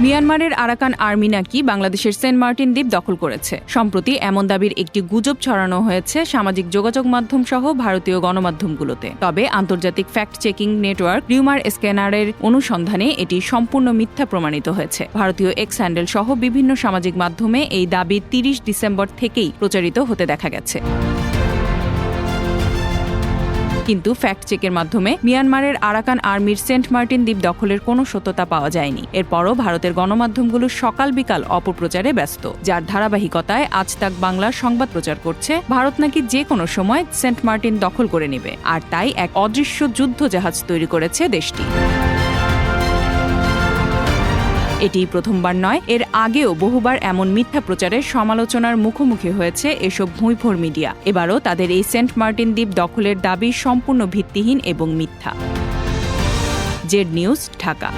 মিয়ানমারের Arakan army নাকি বাংলাদেশের সেন্ট মার্টিন দ্বীপ দখল করেছে। সম্প্রতি এমন দাবির একটি গুজব ছড়ানো হয়েছে সামাজিক যোগাযোগ মাধ্যম সহ ভারতীয় গণমাধ্যমগুলোতে। তবে আন্তর্জাতিক ফ্যাক্ট চেকিং নেটওয়ার্ক রিউমার স্ক্যানারের অনুসন্ধানে এটি সম্পূর্ণ মিথ্যা প্রমাণিত হয়েছে। ভারতীয় এক্স হ্যান্ডেল সহ বিভিন্ন সামাজিক মাধ্যমে এই দাবি ৩০ ডিসেম্বর থেকেই প্রচারিত হতে দেখা গেছে। কিন্তু ফ্যাক্ট চেকের মাধ্যমে মিয়ানমারের আরাকান আর্মির সেন্ট মার্টিন দ্বীপ দখলের কোনো সত্যতা পাওয়া যায়নি। এরপরও ভারতের গণমাধ্যমগুলো সকাল বিকাল অপপ্রচারে ব্যস্ত, যার ধারাবাহিকতায় আজ তাক বাংলা সংবাদ প্রচার করছে ভারত নাকি যে কোনো সময় সেন্ট মার্টিন দখল করে নেবে, আর তাই এক অদৃশ্য যুদ্ধ জাহাজ তৈরি করেছে দেশটি। এটি প্রথমবার নয়, এর আগেও বহুবার এমন মিথ্যা প্রচারের সমালোচনার মুখোমুখি হয়েছে এসব ভুঁইফোড় মিডিয়া। এবারও তাদের এই সেন্ট মার্টিন দ্বীপ দখলের দাবি সম্পূর্ণ ভিত্তিহীন এবং মিথ্যা। Z news, Dhaka.